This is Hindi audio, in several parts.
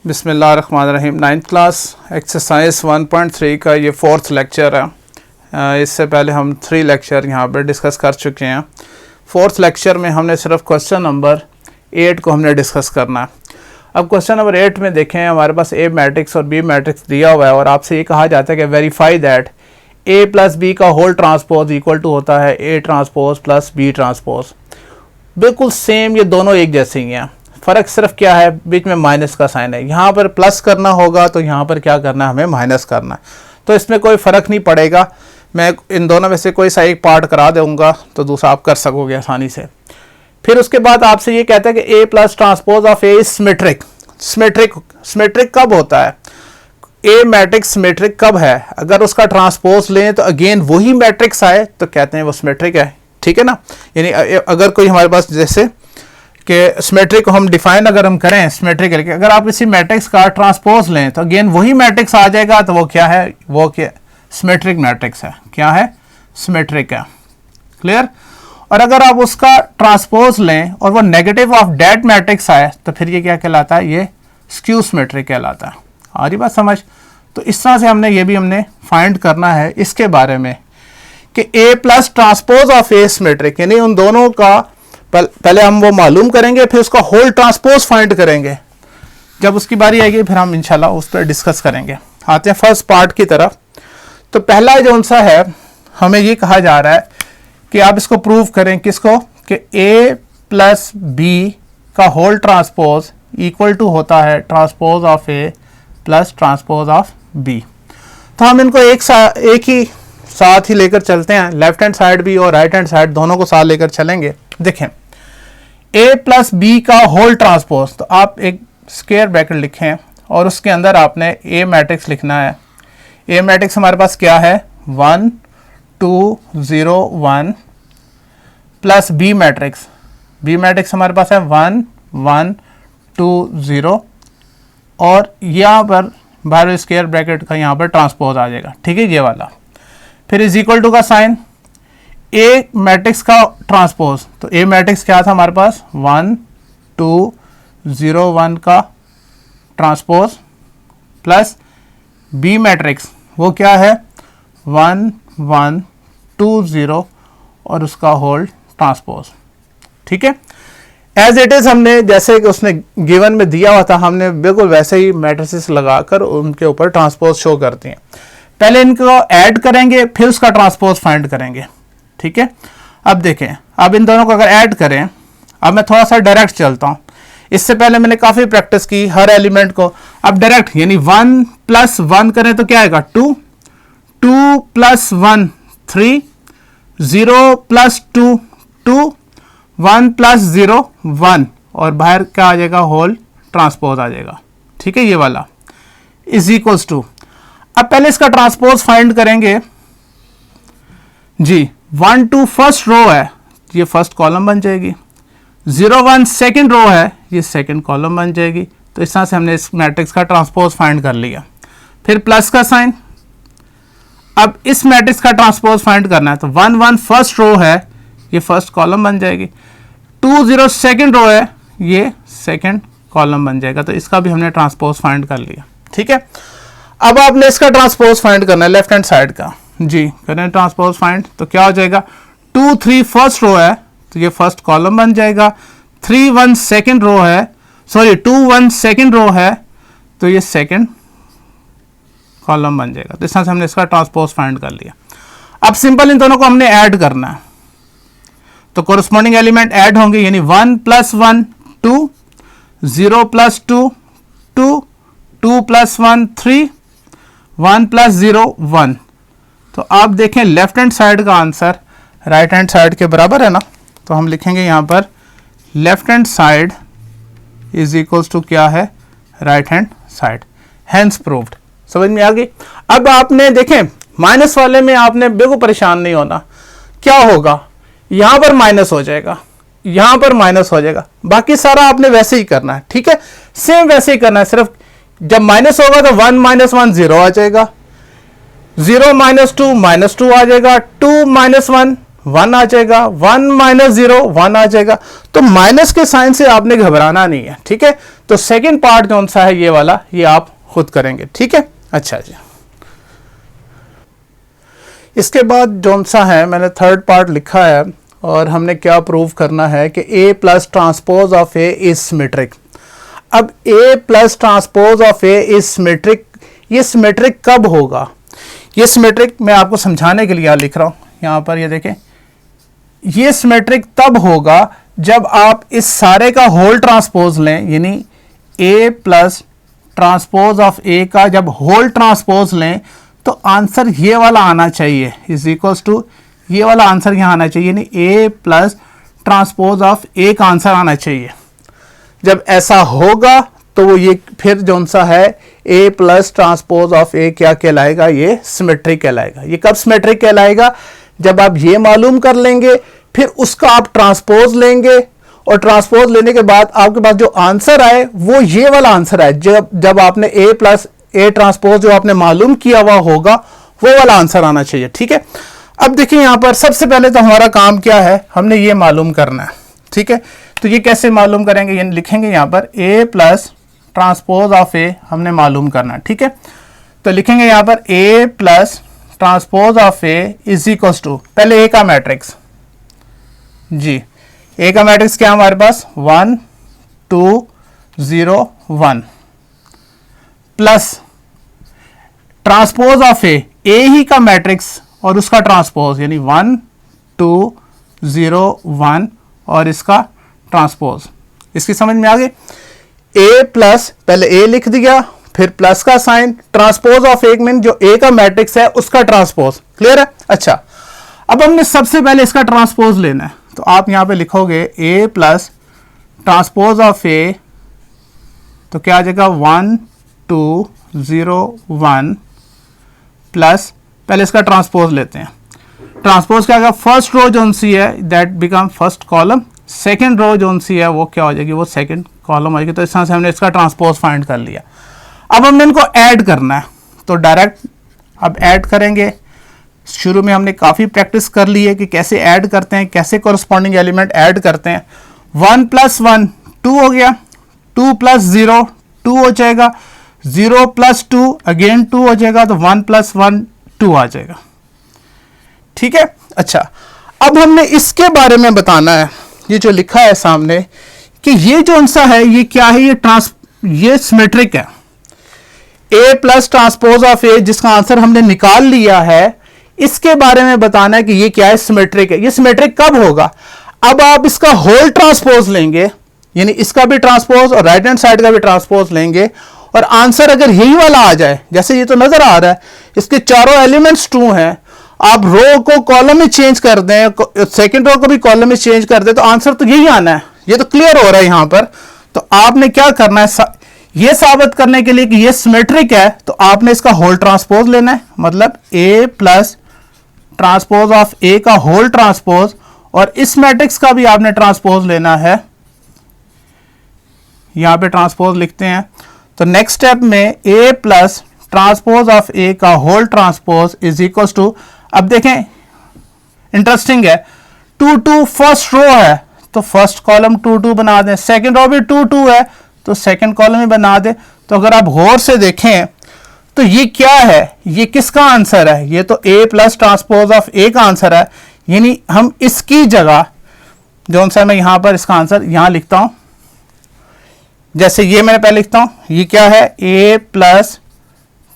बिस्मिल्लाहिर्रहमानिर्रहीम। 9th क्लास एक्सरसाइज 1.3 का ये 4th लेक्चर है। इससे पहले हम 3 लेक्चर यहाँ पर डिस्कस कर चुके हैं। 4th लेक्चर में हमने सिर्फ क्वेश्चन नंबर 8 को हमने डिस्कस करना है। अब क्वेश्चन नंबर 8 में देखें, हमारे पास ए मैट्रिक्स और बी मैट्रिक्स दिया हुआ है और आपसे ये कहा जाता है कि verify that a plus b का होल ट्रांसपोज इक्वल टू होता है a transpose plus b transpose. बिल्कुल सेम, ये दोनों एक जैसे ही हैं। फ़र्क सिर्फ क्या है, बीच में माइनस का साइन है। यहाँ पर प्लस करना होगा तो यहाँ पर क्या करना है, हमें माइनस करना है। तो इसमें कोई फ़र्क नहीं पड़ेगा। मैं इन दोनों में से कोई सा एक पार्ट करा दूँगा तो दूसरा आप कर सकोगे आसानी से। फिर उसके बाद आपसे ये कहता है कि ए plus transpose of A symmetric. Symmetric कब होता है, ए मैट्रिक्स सिमेट्रिक कब है, अगर उसका ट्रांसपोज लें तो अगेन वही मैट्रिक्स आए तो कहते हैं वो सिमेट्रिक है। ठीक है ना। यानी अगर कोई हमारे पास जैसे कि सिमेट्रिक को हम डिफाइन अगर हम करें सिमेट्रिक करके, अगर आप इसी मैट्रिक्स का ट्रांसपोज लें तो अगेन वही मैट्रिक्स आ जाएगा, तो वो क्या है, वो क्या सिमेट्रिक मैट्रिक्स है। क्या है, सिमेट्रिक है। क्लियर। और अगर आप उसका ट्रांसपोज लें और वो नेगेटिव ऑफ डेट मैट्रिक्स आए तो फिर ये क्या कहलाता है, ये स्क्यू सिमेट्रिक कहलाता है। आ रही बात समझ। तो इस तरह से हमने फाइंड करना है इसके बारे में कि ए plus transpose of A symmetric, यानी उन दोनों का पहले हम वो मालूम करेंगे, फिर उसका होल ट्रांसपोज फाइंड करेंगे। जब उसकी बारी आएगी फिर हम इंशाल्लाह उस पर डिस्कस करेंगे। आते हैं फर्स्ट पार्ट की तरफ। तो पहला जो उनसा है, हमें ये कहा जा रहा है कि आप इसको प्रूव करें, किसको, कि ए प्लस बी का होल ट्रांसपोज इक्वल टू होता है transpose of a plus transpose of b. तो हम इनको एक ही साथ ही लेकर चलते हैं, लेफ्ट हैंड साइड भी और राइट हैंड साइड दोनों को साथ लेकर चलेंगे। देखें, ए प्लस बी का होल ट्रांसपोज, तो आप एक स्क्वायर ब्रैकेट लिखें और उसके अंदर आपने ए मैट्रिक्स लिखना है। ए मैट्रिक्स हमारे पास क्या है, 1 2 0 1 plus b matrix. B matrix हमारे पास है 1 1 2 0 और यहाँ पर बाहर स्क्वायर ब्रैकेट का यहाँ पर ट्रांसपोज आ जाएगा। ठीक है, ये वाला। फिर इज इक्वल टू का साइन, ए मैट्रिक्स का ट्रांसपोज, तो ए मैट्रिक्स क्या था हमारे पास, 1 2 0 1 का ट्रांसपोज प्लस बी मैट्रिक्स वो क्या है, 1 1 2 0 और उसका होल ट्रांसपोज। ठीक है। एज इट इज हमने जैसे कि उसने गिवन में दिया हुआ था, हमने बिल्कुल वैसे ही मैट्रिसेस लगाकर उनके ऊपर ट्रांसपोज शो करते हैं। पहले इनको ऐड करेंगे फिर उसका ट्रांसपोज फाइंड करेंगे। ठीक है। अब देखें, अब इन दोनों को अगर ऐड करें, अब मैं थोड़ा सा डायरेक्ट चलता हूं। इससे पहले मैंने काफी प्रैक्टिस की हर एलिमेंट को। अब डायरेक्ट यानी 1 प्लस 1 करें तो क्या आएगा, 2 2 प्लस 1 3 0 प्लस 2 2 1 प्लस 0 1 और बाहर क्या आ जाएगा, होल ट्रांसपोज आ जाएगा। ठीक है, ये वाला इज इक्वल्स टू। अब पहले इसका ट्रांसपोज फाइंड करेंगे जी। 1 2 फर्स्ट रो है, ये फर्स्ट कॉलम बन जाएगी। 0 1 सेकंड रो है, ये सेकंड कॉलम बन जाएगी। तो इस तरह से हमने इस मैट्रिक्स का ट्रांसपोज फाइंड कर लिया। फिर प्लस का साइन, अब इस मैट्रिक्स का ट्रांसपोज फाइंड करना है, तो 1 1 फर्स्ट रो है, ये फर्स्ट कॉलम बन जाएगी। 2 0 सेकंड रो है, ये सेकंड कॉलम बन जाएगा। तो इसका भी हमने ट्रांसपोज फाइंड कर लिया। ठीक है। अब आपने इसका ट्रांसपोज फाइंड करना है लेफ्ट हैंड साइड का जी। करें ट्रांसपोज फाइंड, तो क्या हो जाएगा, 2 3 फर्स्ट रो है तो ये फर्स्ट कॉलम बन जाएगा। 3 1 सेकंड रो है, सॉरी 2 1 सेकंड रो है तो ये सेकंड कॉलम बन जाएगा। तो इस तरह से हमने इसका ट्रांसपोज फाइंड कर लिया। अब सिंपल इन दोनों को हमने ऐड करना है, तो कोरस्पॉन्डिंग एलिमेंट ऐड होंगे, यानी 1 प्लस 1 2 0 प्लस 2 2 2 प्लस 1 3 1 प्लस 0 1। तो आप देखें लेफ्ट हैंड साइड का आंसर राइट हैंड साइड के बराबर है ना। तो हम लिखेंगे यहाँ पर left hand side is equals to क्या है, right hand side. Hence proved. समझ में आ गई। अब आपने देखें माइनस वाले में आपने बिल्कुल परेशान नहीं होना। क्या होगा, यहां पर माइनस हो जाएगा, यहां पर माइनस हो जाएगा, बाकी सारा आपने वैसे ही करना है। ठीक है, सेम वैसे ही करना है। सिर्फ जब माइनस होगा तो 1 - 1 0 आ जाएगा, 0 - 2 -2 आ जाएगा, 2 - 1 1 आ जाएगा, 1 माइनस 0 1 आ जाएगा। तो माइनस के साइन से आपने घबराना नहीं है, ठीक है। तो सेकंड पार्ट कौन सा है ये वाला, ये आप खुद करेंगे, ठीक है। अच्छा जी, इसके बाद कौन सा है, मैंने थर्ड पार्ट लिखा है और हमने क्या प्रूव करना है कि a plus transpose of a is symmetric. अब a plus transpose of a is symmetric, ये सिमेट्रिक कब होगा? ये सिमेट्रिक मैं आपको समझाने के लिए यहाँ लिख रहा हूँ, यहाँ पर ये देखें, ये सिमेट्रिक तब होगा जब आप इस सारे का होल ट्रांसपोज लें, यानी a plus transpose of a का जब होल ट्रांसपोज लें तो आंसर ये वाला आना चाहिए, इज इक्वल्स टू ये वाला आंसर यहाँ आना चाहिए, यानी a plus transpose of a का आंसर आना चाहिए। जब ऐसा होगा तो वो ये फिर जो सा है a plus transpose of a क्या कहलाएगा, ये सिमेट्रिक कहलाएगा। ये कब सिमेट्रिक कहलाएगा? जब आप ये मालूम कर लेंगे, फिर उसका आप ट्रांसपोज लेंगे और ट्रांसपोज लेने के बाद आपके पास जो आंसर आए वो ये वाला आंसर आए। जब आपने a प्लस a ट्रांसपोज जो आपने मालूम किया हुआ होगा वो वाला आंसर आना चाहिए, ठीक है। अब देखिए यहाँ पर सबसे पहले तो हमारा काम क्या है, हमने ये मालूम करना है, ठीक है। तो ये कैसे मालूम करेंगे, ये लिखेंगे यहाँ पर a plus transpose of a हमने मालूम करना है, ठीक है। तो लिखेंगे यहाँ पर a plus transpose of a is equals to, पहले a का मैट्रिक्स जी, a का मैट्रिक्स क्या हमारे पास 1 2 0 1 प्लस ट्रांसपोज ऑफ a ही का मैट्रिक्स और उसका ट्रांसपोज, यानी 1 2 0 1 और इसका ट्रांसपोज। इसकी समझ में आ गई? a प्लस, पहले a लिख दिया, फिर प्लस का sign, transpose of a mean जो a का मैट्रिक्स है उसका ट्रांसपोज। क्लियर है? अच्छा, अब हमने सबसे पहले इसका ट्रांसपोज लेना है, तो आप यहां पे लिखोगे a plus transpose of a, तो क्या आ जाएगा 1 2 0 1 प्लस, पहले इसका ट्रांसपोज लेते हैं। ट्रांसपोज क्या होगा, फर्स्ट रो जो सी है that become first column, second row जो सी है वो क्या हो जाएगी, वो सेकंड कॉलम आएगी। तो इस तरह से हमने इसका ट्रांसपोज फाइंड कर लिया। अब हमने इनको ऐड करना है, तो डायरेक्ट अब ऐड करेंगे। शुरू में हमने काफ़ी प्रैक्टिस कर ली है कि कैसे ऐड करते हैं, कैसे कॉरस्पॉन्डिंग एलिमेंट ऐड करते हैं। 1 प्लस 1 2 हो गया, 2 प्लस 0 2 हो जाएगा, 0 प्लस 2 अगेन 2 हो जाएगा, तो 1 प्लस 1 2 आ जाएगा, ठीक है। अच्छा, अब हमने इसके बारे में बताना है, ये जो लिखा है सामने कि ये जो सा है ये क्या है, ये सिमेट्रिक है। a plus transpose of a जिसका आंसर हमने निकाल लिया है, इसके बारे में बताना है कि ये क्या है, सिमेट्रिक है। ये सिमेट्रिक कब होगा? अब आप इसका होल ट्रांसपोज लेंगे, यानी इसका भी ट्रांसपोज और राइट हैंड साइड का भी ट्रांसपोज लेंगे, और आंसर अगर यही वाला आ जाए, जैसे ये तो नजर आ रहा है इसके चारों एलिमेंट्स 2 हैं, आप रो को कॉलम में चेंज कर दें, सेकंड रो को भी कॉलम में चेंज कर दें, तो आंसर तो यही आना है। ये तो क्लियर हो रहा है यहां पर। तो आपने क्या करना है, ये साबित करने के लिए कि ये सिमेट्रिक है, तो आपने इसका होल ट्रांसपोज लेना है, मतलब a plus transpose of a का होल ट्रांसपोज, और इस मैट्रिक्स का भी आपने ट्रांसपोज लेना है। यहां पे ट्रांसपोज लिखते हैं, तो नेक्स्ट स्टेप में a plus transpose of a का whole transpose is equals to, अब देखें इंटरेस्टिंग है, 2 2 फर्स्ट रो है तो फर्स्ट कॉलम 2 2 बना दें, सेकंड रो भी 2 2 है तो सेकंड कॉलम ही बना दें। तो अगर आप गौर से देखें तो ये क्या है, ये किसका आंसर है, ये तो a plus transpose of a का आंसर है। यानी हम इसकी जगह जो सा मैं यहां पर इसका आंसर यहां लिखता हूं, जैसे ये मैंने पहले लिखता हूं, ये क्या है, a plus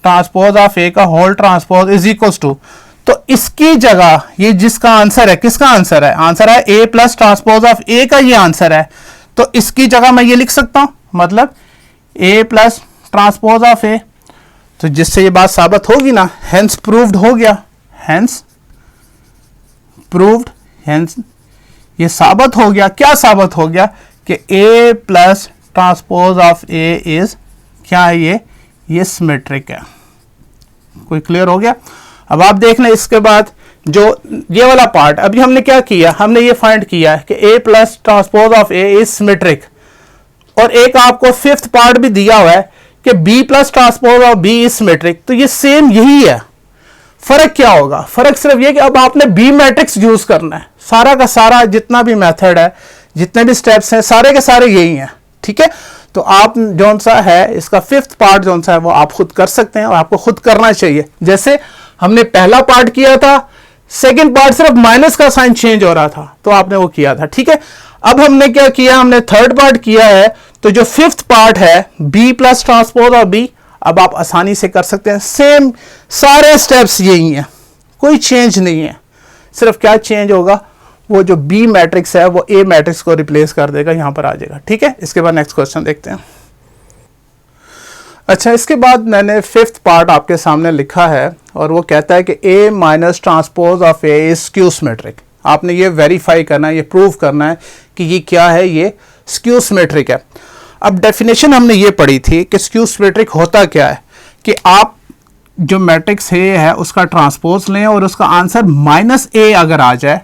transpose of a का whole transpose is equals to, तो इसकी जगह ये जिसका आंसर है, किसका आंसर है, आंसर है a plus transpose of a का ये आंसर है, तो इसकी जगह मैं ये लिख सकता हूं, मतलब a plus transpose of a, तो जिससे ये बात साबित होगी ना, हेंस प्रूव्ड हो गया, हेंस प्रूव्ड, हेंस ये साबित हो गया। क्या साबित हो गया कि a plus transpose of a is क्या है, ये सिमेट्रिक है। कोई क्लियर हो गया? अब आप देख लें इसके बाद जो ये वाला पार्ट, अभी हमने क्या किया, हमने ये फाइंड किया कि a plus transpose of a is symmetric, और एक आपको फिफ्थ पार्ट भी दिया हुआ है कि b plus transpose of b is symmetric. तो ये सेम यही है, फर्क क्या होगा? फर्क सिर्फ ये कि अब आपने बी मैट्रिक्स यूज करना है। सारा का सारा जितना भी मेथड है, जितने भी स्टेप्स हैं, सारे के सारे यही हैं, ठीक है। तो आप जो सा है इसका फिफ्थ पार्ट जो सा है वो आप खुद कर सकते हैं और आपको खुद करना चाहिए। जैसे हमने पहला पार्ट किया था, सेकंड पार्ट सिर्फ माइनस का साइन चेंज हो रहा था तो आपने वो किया था, ठीक है। अब हमने क्या किया, हमने थर्ड पार्ट किया है, तो जो फिफ्थ पार्ट है बी प्लस ट्रांसपोज और बी, अब आप आसानी से कर सकते हैं। सेम सारे स्टेप्स यही हैं, कोई चेंज नहीं है। सिर्फ क्या चेंज होगा, वो जो बी मैट्रिक्स है वो ए मैट्रिक्स को रिप्लेस कर देगा, यहां पर आ जाएगा, ठीक है। इसके बाद नेक्स्ट क्वेश्चन देखते हैं। अच्छा, इसके बाद मैंने फिफ्थ पार्ट आपके सामने लिखा है और वो कहता है कि A minus transpose of A is skew symmetric. आपने ये वेरीफाई करना है, ये प्रूव करना है कि ये क्या है, ये स्क्यू सिमेट्रिक है। अब डेफिनेशन हमने ये पढ़ी थी कि स्क्यू सिमेट्रिक होता क्या है कि आप जो मैट्रिक्स ए है उसका ट्रांसपोज लें और उसका आंसर माइनस ए अगर आ जाए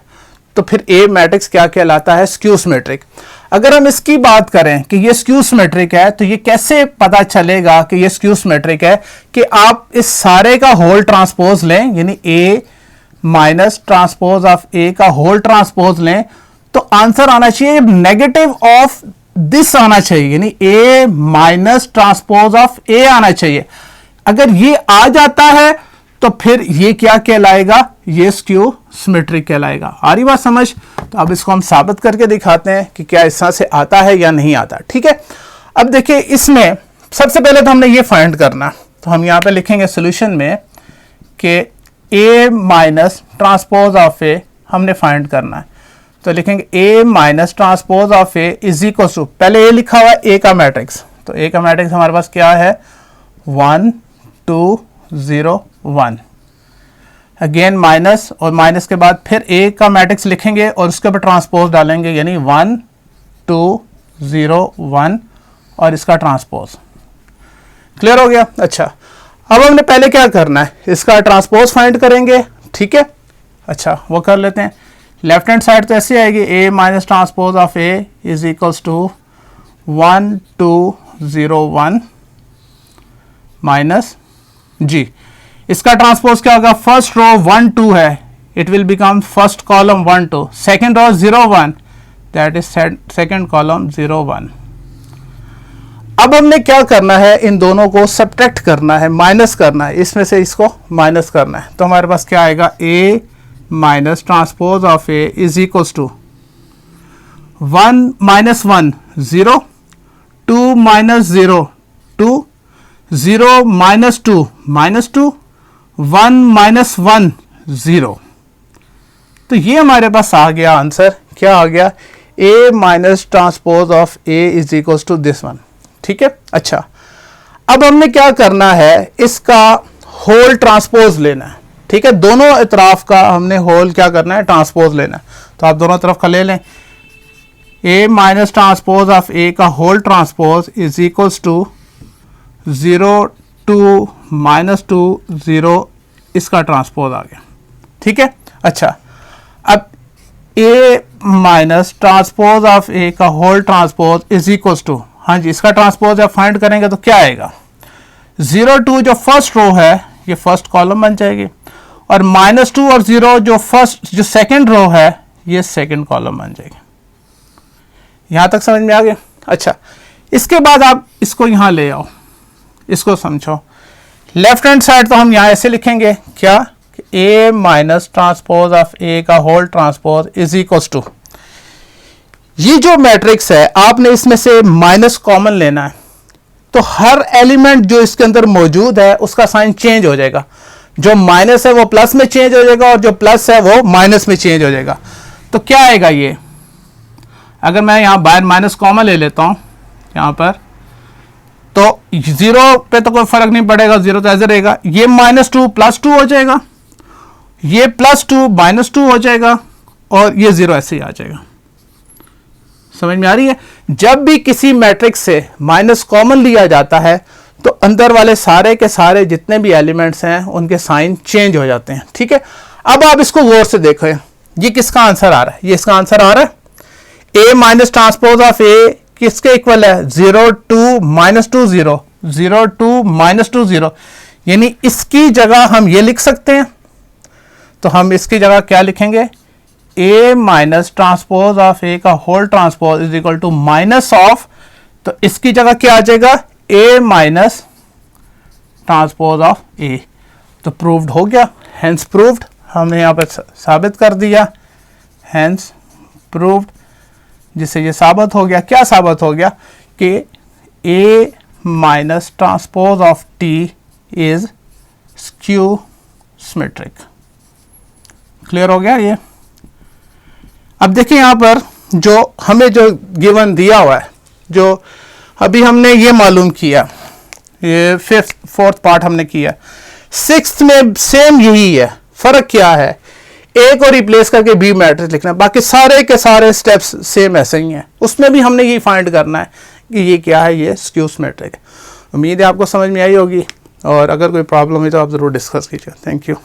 तो फिर ए मैट्रिक्स क्या कहलाता है, स्क्यू सिमेट्रिक। अगर हम इसकी बात करें कि ये स्क्यू सिमेट्रिक है तो ये कैसे पता चलेगा कि ये स्क्यू सिमेट्रिक है, कि आप इस सारे का होल ट्रांसपोज लें, यानी ए माइनस ट्रांसपोज ऑफ ए का होल ट्रांसपोज लें तो आंसर आना चाहिए नेगेटिव ऑफ दिस आना चाहिए, यानी ए माइनस ट्रांसपोज ऑफ ए आना चाहिए। अगर ये आ जाता है तो फिर ये क्या कहलाएगा, ये स्क्यू सिमेट्रिक कहलाएगा। आ रही बात समझ? तो अब इसको हम साबित करके दिखाते हैं कि क्या इस तरह से आता है या नहीं आता, ठीक है। अब देखिए, इसमें सबसे पहले तो हमने ये फाइंड करना, तो हम यहां पे लिखेंगे सॉल्यूशन में कि A minus transpose of A हमने फाइंड करना है। तो लिखेंगे ए minus transpose of A is equal to, पहले ए लिखा हुआ है ए का मैट्रिक्स, तो ए का मैट्रिक्स हमारे पास क्या है, 1 2 0 1, अगेन माइनस, और माइनस के बाद फिर ए का मैट्रिक्स लिखेंगे और उसके ऊपर ट्रांसपोज डालेंगे, यानी 1 2 0 1 और इसका ट्रांसपोज। क्लियर हो गया? अच्छा, अब हमने पहले क्या करना है, इसका ट्रांसपोज फाइंड करेंगे, ठीक है। अच्छा, वो कर लेते हैं। लेफ्ट हैंड साइड तो ऐसे आएगी, A minus transpose of A is equals to 1 2 0 1 minus जी। इसका ट्रांसपोज क्या होगा, फर्स्ट रो 1 2 है, it will become first column 1 2, second row 0 1, that is second column 0 1। अब हमने क्या करना है, इन दोनों को सब्ट्रैक्ट करना है, माइनस करना है, इसमें से इसको माइनस करना है। तो हमारे पास क्या आएगा, A minus transpose of A is equals to 1 minus 1 0, 2 minus 0 2, 0 minus 2 minus 2, 1 minus 1 0। तो ये हमारे पास आ गया आंसर, क्या आ गया, A minus transpose of A is equals to this one, ठीक है। अच्छा, अब हमने क्या करना है, इसका होल ट्रांसपोज लेना है, ठीक है। दोनों इतराफ का हमने होल क्या करना है, ट्रांसपोज लेना है। तो आप दोनों तरफ का ले लें, a minus transpose of a का whole transpose is equals to 0 2 minus 2 0, इसका ट्रांसपोज आ गया, ठीक है। अच्छा, अब a minus transpose of a का whole transpose is equals to, हाँ जी, इसका ट्रांसपोज आप फाइंड करेंगे तो क्या आएगा, 0 2 जो फर्स्ट रो है ये फर्स्ट कॉलम बन जाएगी, और माइनस 2 और 0 जो सेकेंड रो है ये सेकेंड कॉलम बन जाएगी। यहां तक समझ में आ गया? अच्छा, इसके बाद आप इसको यहां ले आओ, इसको समझो। लेफ्ट हैंड साइड तो हम यहां ऐसे लिखेंगे, क्या, a minus transpose of a का whole transpose is equals to, ये जो मैट्रिक्स है आपने इसमें से माइनस कॉमन लेना है, तो हर एलिमेंट जो इसके अंदर मौजूद है उसका साइन चेंज हो जाएगा, जो माइनस है वो प्लस में चेंज हो जाएगा और जो प्लस है वो माइनस में चेंज हो जाएगा। तो क्या आएगा ये, अगर मैं यहां बाहर माइनस कॉमन ले लेता हूं यहां पर, तो 0 पे तो कोई फर्क नहीं पड़ेगा, 0 तो ऐसे रहेगा, ये -2 +2 हो जाएगा, ये +2 -2 हो जाएगा और ये 0 ऐसे ही आ जाएगा। समझ में आ रही है? जब भी किसी मैट्रिक्स से माइनस कॉमन लिया जाता है तो अंदर वाले सारे के सारे जितने भी एलिमेंट्स हैं उनके साइन चेंज हो जाते हैं, ठीक है। अब आप इसको गौर से देखो, ये किसका आंसर आ रहा है, ये इसका आंसर आ रहा है, ए माइनस ट्रांसपोज ऑफ ए किसके इक्वल है, 0 2 -2 0, 0 2 -2 0, यानी इसकी जगह हम ये लिख सकते हैं, तो हम इसकी जगह क्या लिखेंगे, ए माइनस ट्रांसपोज ऑफ ए का whole transpose is equal to minus of, तो इसकी जगह क्या आ जाएगा, a minus transpose of a. तो प्रूव्ड हो गया, हेंस प्रूव्ड, हमने यहाँ पर साबित कर दिया, हेंस प्रूव्ड, जिससे ये साबित हो गया, क्या साबित हो गया कि A minus transpose of T is skew symmetric. Clear हो गया ये। अब देखिए यहाँ पर जो हमें जो गिवन दिया हुआ है, जो अभी हमने ये मालूम किया, ये फोर्थ पार्ट हमने किया, सिक्स्थ में सेम यही है, फर्क क्या है, ए को रिप्लेस करके बी मैट्रिक्स लिखना, बाकी सारे के सारे स्टेप्स सेम ऐसे ही हैं। उसमें भी हमने ये फाइंड करना है कि ये क्या है, ये स्क्यू सिमेट्रिक है। उम्मीद है आपको समझ में आई होगी, और अगर कोई प्रॉब्लम है तो आप ज़रूर डिस्कस कीजिए। Thank you.